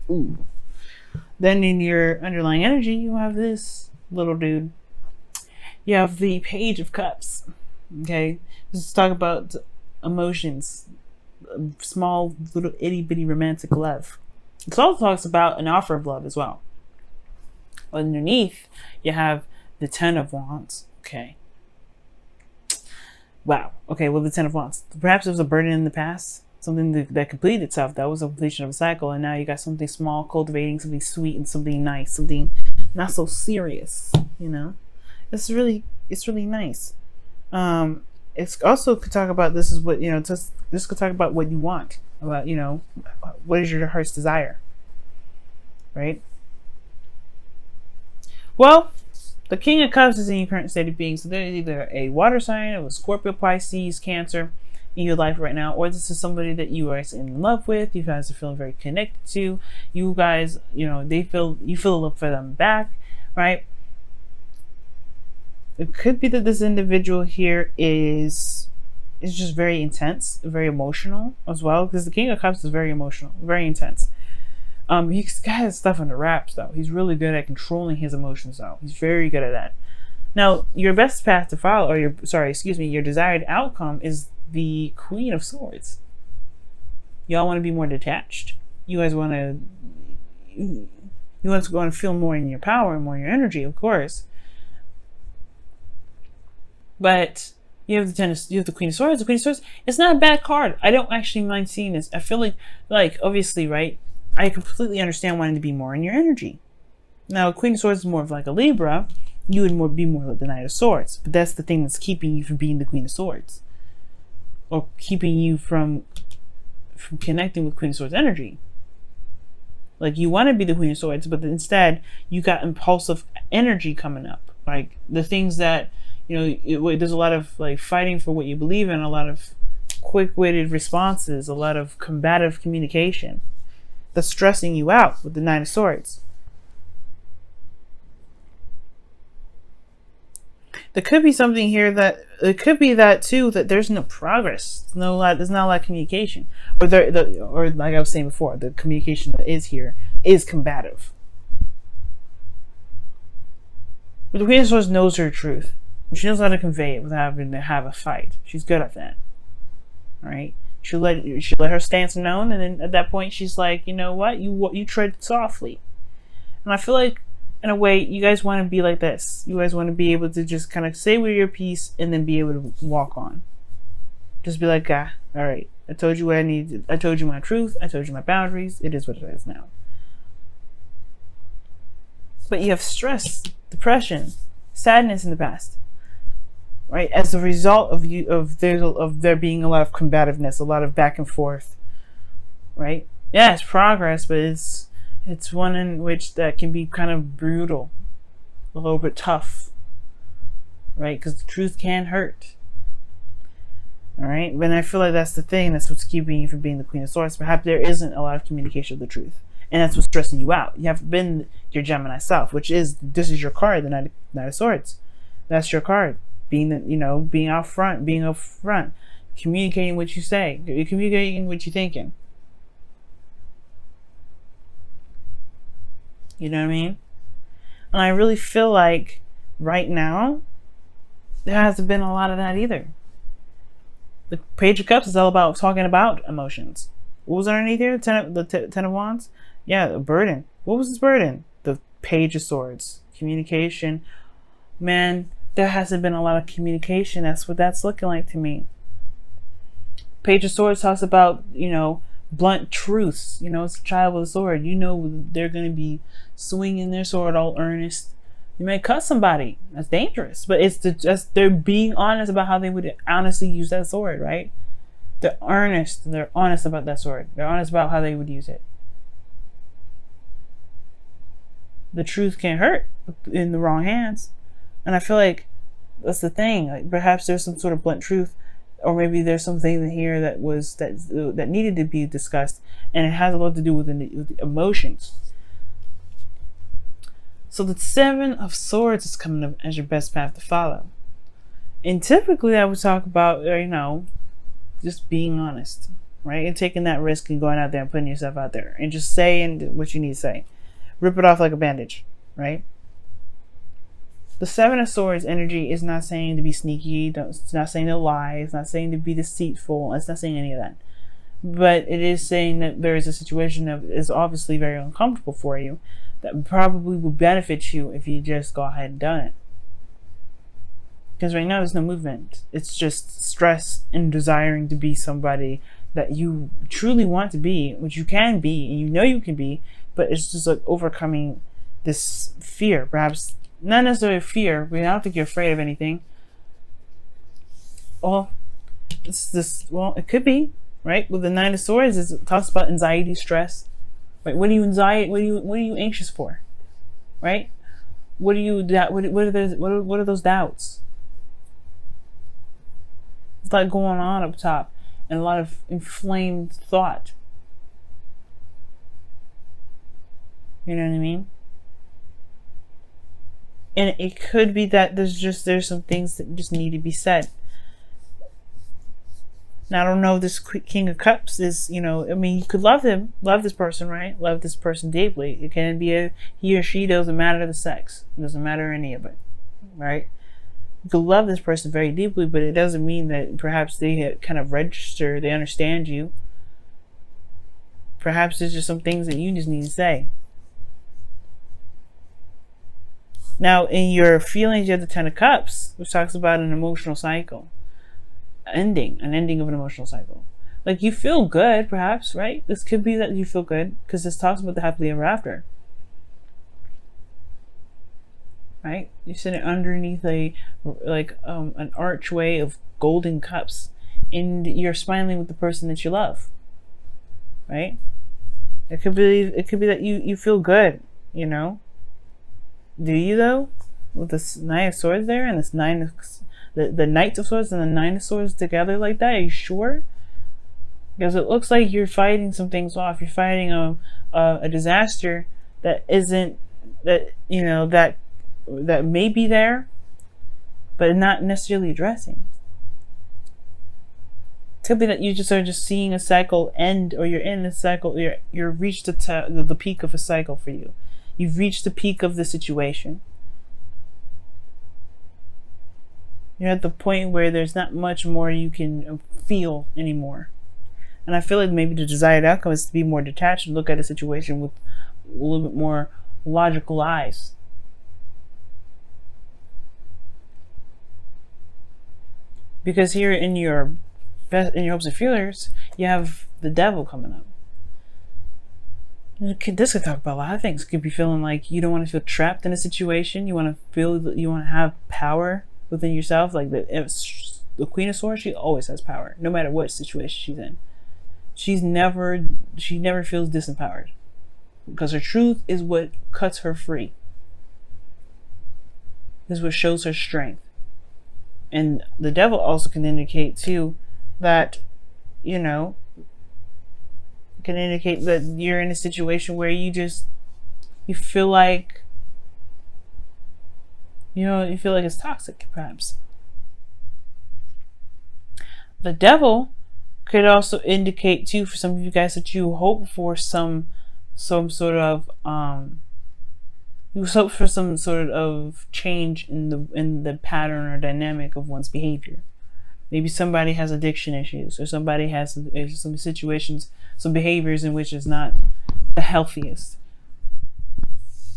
Ooh. Then in your underlying energy, you have this little dude. You have the Page of Cups. Okay, let's talk about emotions, small little itty bitty romantic love. It also talks about an offer of love as well. Underneath, you have the Ten of Wands. Okay. Wow. Okay, well, the Ten of Wands. Perhaps it was a burden in the past, something that completed itself. That was a completion of a cycle, and now you got something small, cultivating something sweet and something nice, something not so serious. You know, it's really nice. It's also could talk about this is what this could talk about what you want, about what is your heart's desire, right? Well, the King of Cups is in your current state of being, so there's either a water sign or a Scorpio, Pisces, Cancer in your life right now, or this is somebody that you are in love with, you guys are feeling very connected to, you guys, you feel love for them back, right? It could be that this individual here is just very intense, very emotional as well, because the King of Cups is very emotional, very intense. He's got his stuff under wraps though. He's really good at controlling his emotions though. He's very good at that. Now, your best path to follow, or your desired outcome is the Queen of Swords. Y'all want to be more detached. You guys want to feel more in your power and more in your energy, of course. But you have the Queen of Swords. The Queen of Swords, it's not a bad card. I don't actually mind seeing this. I feel like obviously, right? I completely understand wanting to be more in your energy. Now, Queen of Swords is more of like a Libra. You would be more like the Knight of Swords. But that's the thing that's keeping you from being the Queen of Swords. Or keeping you from connecting with Queen of Swords energy. Like, you want to be the Queen of Swords, but instead, you got impulsive energy coming up. Like, the things that, there's a lot of, like, fighting for what you believe in, a lot of quick-witted responses, a lot of combative communication. That's stressing you out with the Nine of Swords. There could be something here that it could be that too, that there's no progress. There's not a lot of communication, or like I was saying before, the communication that is here is combative. But the Queen of Swords knows her truth. She knows how to convey it without having to have a fight. She's good at that. All right. She'll let her stance known, and then at that point she's like, you know what, you tread softly. And I feel like, in a way, you guys want to be like this. You guys want to be able to just kind of say with your piece and then be able to walk on. Just be like, all right, I told you what I needed. I told you my truth. I told you my boundaries. It is what it is now. But you have stress, depression, sadness in the past. Right, as a result of there being a lot of combativeness, a lot of back and forth, right? Yeah, it's progress, but it's one in which that can be kind of brutal, a little bit tough, right? Because the truth can hurt. All right, but I feel like that's the thing. That's what's keeping you from being the Queen of Swords. Perhaps there isn't a lot of communication of the truth, and that's what's stressing you out. You haven't been your Gemini self, this is your card, the Knight of Swords. That's your card. Being out front, communicating what you say, communicating what you're thinking. You know what I mean? And I really feel like right now there hasn't been a lot of that either. The Page of Cups is all about talking about emotions. What was underneath here? The Ten of Wands? Yeah, a burden. What was this burden? The Page of Swords. Communication. Man, there hasn't been a lot of communication. That's what that's looking like to me. Page of Swords talks about, blunt truths. It's a child with a sword. They're going to be swinging their sword all earnest. You may cut somebody. That's dangerous. But they're being honest about how they would honestly use that sword, right? They're earnest. They're honest about that sword. They're honest about how they would use it. The truth can hurt in the wrong hands. And I feel like that's the thing. Like, perhaps there's some sort of blunt truth, or maybe there's something here that needed to be discussed, and it has a lot to do with the emotions. So the Seven of Swords is coming up as your best path to follow. And typically, I would talk about just being honest. right? And taking that risk and going out there and putting yourself out there and just saying what you need to say. Rip it off like a bandage, right? The Seven of Swords energy is not saying to be sneaky. It's not saying to lie. It's not saying to be deceitful. It's not saying any of that. But it is saying that there is a situation that is obviously very uncomfortable for you that probably will benefit you if you just go ahead and done it. Because right now there's no movement. It's just stress and desiring to be somebody that you truly want to be, which you can be and you know you can be, but it's just like overcoming this fear. Perhaps not necessarily fear, but I don't think you're afraid of anything. Well, it could be, right? With the Nine of Swords, it talks about anxiety, stress. Right? What are you anxious for? Right? What are those doubts? It's like going on up top and a lot of inflamed thought. You know what I mean? And it could be that there's some things that just need to be said. Now, I don't know if this King of Cups is, I mean, you could love this person, right? Love this person deeply. It can be he or she, doesn't matter the sex. It doesn't matter any of it, right? You could love this person very deeply, but it doesn't mean that perhaps they kind of register, they understand you. Perhaps there's just some things that you just need to say. Now, in your feelings, you have the Ten of Cups, which talks about an emotional cycle. An ending of an emotional cycle. Like, you feel good, perhaps, right? This could be that you feel good, because this talks about the happily ever after. Right? You're sitting underneath an archway of golden cups, and you're smiling with the person that you love. Right? It could be that you feel good, Do you though? With this Nine of Swords there and this the Knight of Swords and the Nine of Swords together like that, are you sure? Because it looks like you're fighting some things off. You're fighting a disaster that isn't, that may be there, but not necessarily addressing. It could be that you just are just seeing a cycle end, or you're in a cycle. You're reached the peak of a cycle for you. You've reached the peak of the situation. You're at the point where there's not much more you can feel anymore. And I feel like maybe the desired outcome is to be more detached and look at a situation with a little bit more logical eyes. Because here in your hopes and feelers, you have the devil coming up. This could talk about a lot of things. It could be feeling like you don't want to feel trapped in a situation. You want to feel that you want to have power within yourself. Like the Queen of Swords, she always has power, no matter what situation she's in. She never feels disempowered, because her truth is what cuts her free. This is what shows her strength. And the devil also can indicate too that, can indicate that you're in a situation where you feel like, you feel like it's toxic, perhaps. The devil could also indicate too, for some of you guys, that you hope for some sort of change in the pattern or dynamic of one's behavior. Maybe somebody has addiction issues, or somebody has some situations, some behaviors in which is not the healthiest,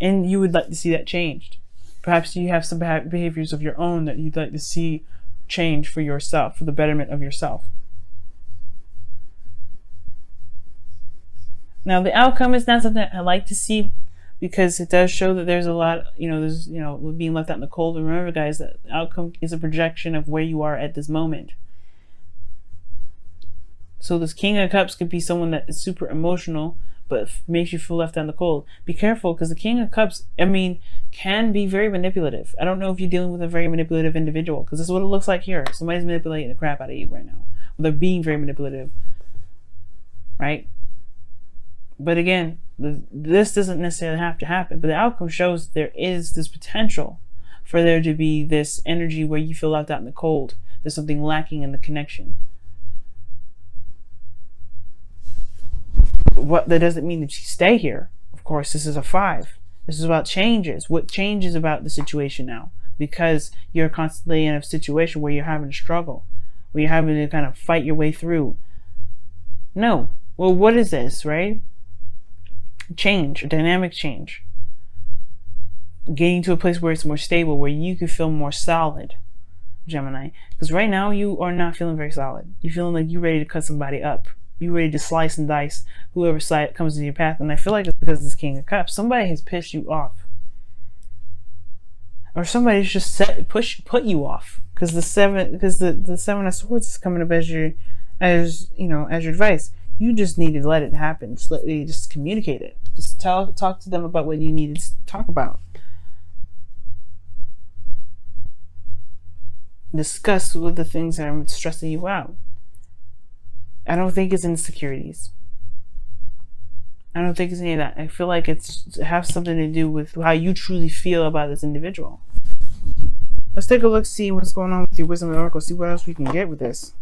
and you would like to see that changed. Perhaps you have some behaviors of your own that you'd like to see change for yourself, for the betterment of yourself. Now, the outcome is not something I like to see, because it does show that there's a lot, there's, being left out in the cold. And remember, guys, that the outcome is a projection of where you are at this moment. So this King of Cups could be someone that is super emotional, but makes you feel left out in the cold. Be careful, because the King of Cups, can be very manipulative. I don't know if you're dealing with a very manipulative individual, because this is what it looks like here. Somebody's manipulating the crap out of you right now. They're being very manipulative, right? But again, this doesn't necessarily have to happen, but the outcome shows there is this potential for there to be this energy where you feel left out in the cold. There's something lacking in the connection. What that doesn't mean that you stay here. Of course, this is a 5. This is about changes. What changes about the situation now? Because you're constantly in a situation where you're having to struggle, where you're having to kind of fight your way through. No. Well, what is this, right? Change, a dynamic change. Getting to a place where it's more stable, where you can feel more solid, Gemini. Because right now you are not feeling very solid. You're feeling like you're ready to cut somebody up. You're ready to slice and dice whoever side comes into your path. And I feel like it's because of this King of Cups. Somebody has pissed you off. Or somebody's just put you off. Because the Seven of Swords is coming up as your advice. You just need to let it happen. Just communicate it. Just talk to them about what you need to talk about. Discuss with the things that are stressing you out. I don't think it's insecurities. I don't think it's any of that. I feel like it has something to do with how you truly feel about this individual. Let's take a look, see what's going on with your Wisdom of the Oracle, see what else we can get with this.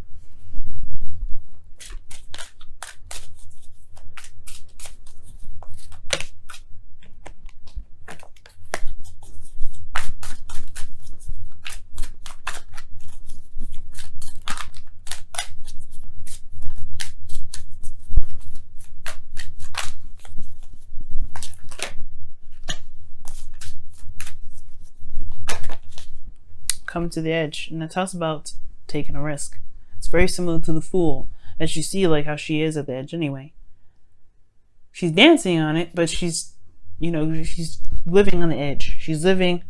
Come to the edge, and it talks about taking a risk. It's very similar to the Fool, as you see, like how she is at the edge anyway. She's dancing on it, but she's living on the edge. She's living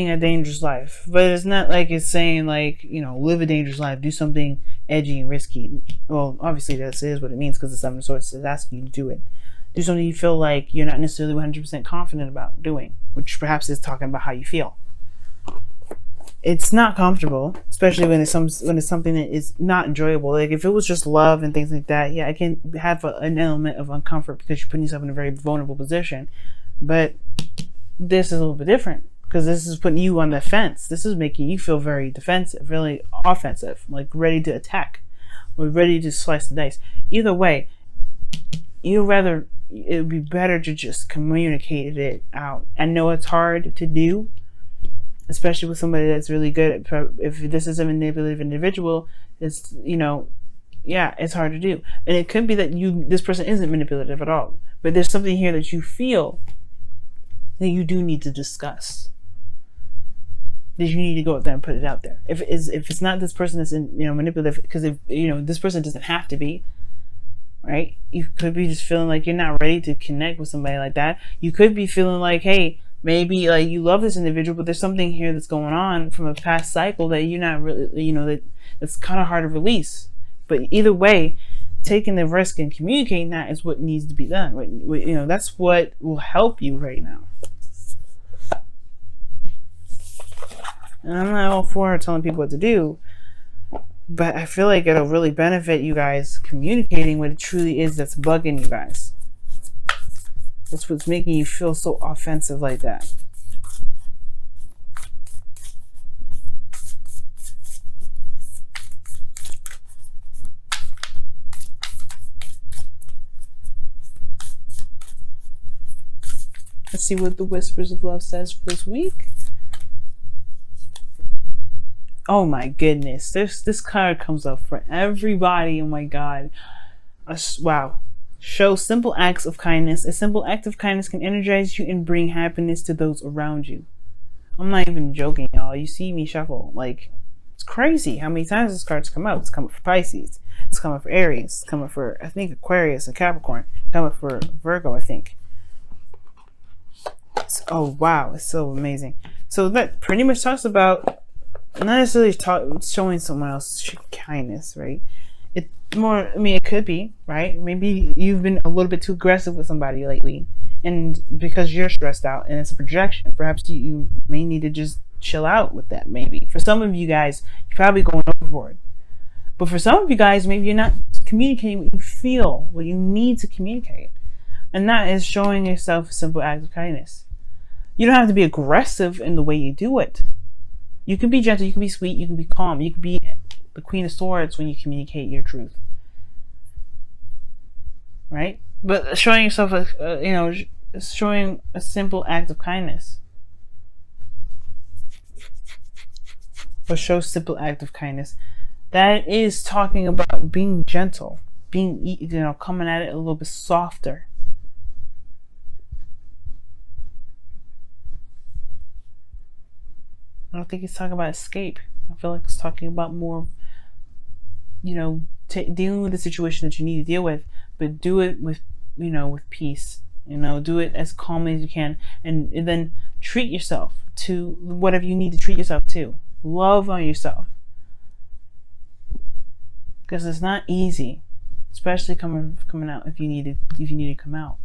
a dangerous life. But it's not like it's saying like, live a dangerous life, do something edgy and risky. Well, obviously that is what it means, because the Seven of Swords is asking you to do it. Do something you feel like you're not necessarily 100% confident about doing, which perhaps is talking about how you feel. It's not comfortable, especially when it's something that is not enjoyable. Like if it was just love and things like that, yeah, it can have an element of uncomfort because you're putting yourself in a very vulnerable position. But this is a little bit different, because this is putting you on the fence. This is making you feel very defensive, really offensive, like ready to attack or ready to slice the dice. Either way, it would be better to just communicate it out. I know it's hard to do, especially with somebody that's really good at, if this is a manipulative individual, it's, it's hard to do. And it could be that this person isn't manipulative at all, but there's something here that you feel that you do need to discuss, that you need to go out there and put it out there. If it's not this person that's manipulative, because if this person doesn't have to be, right? You could be just feeling like you're not ready to connect with somebody like that. You could be feeling like, hey, maybe like you love this individual, but there's something here that's going on from a past cycle that you're not really, that's kind of hard to release. But either way, taking the risk and communicating that is what needs to be done. That's what will help you right now. And I'm not all for telling people what to do, but I feel like it'll really benefit you guys communicating what it truly is that's bugging you guys. That's what's making you feel so offensive like that. Let's see what the Whispers of Love says for this week. Oh my goodness. This card comes up for everybody. Oh my God. Wow. Show simple acts of kindness. A simple act of kindness can energize you and bring happiness to those around you. I'm not even joking, y'all. You see me shuffle. Like, it's crazy how many times this card's come out. It's coming for Pisces. It's coming for Aries. It's coming for, I think, Aquarius and Capricorn. It's coming for Virgo, I think. Oh, wow. It's so amazing. So that pretty much talks about not necessarily showing someone else kindness, right? It more, it could be, right? Maybe you've been a little bit too aggressive with somebody lately, and because you're stressed out and it's a projection, perhaps you may need to just chill out with that. Maybe for some of you guys, you're probably going overboard, but for some of you guys, maybe you're not communicating what you feel, what you need to communicate, and that is showing yourself a simple act of kindness. You don't have to be aggressive in the way you do it. You can be gentle, you can be sweet, you can be calm, you can be the Queen of Swords when you communicate your truth. right? But showing yourself showing a simple act of kindness, or show simple act of kindness, that is talking about being gentle, being, coming at it a little bit softer. I don't think it's talking about escape. I feel like it's talking about more, dealing with the situation that you need to deal with, but do it with, with peace. Do it as calmly as you can, and then treat yourself to whatever you need to treat yourself to. Love on yourself, because it's not easy, especially coming out if you need to come out.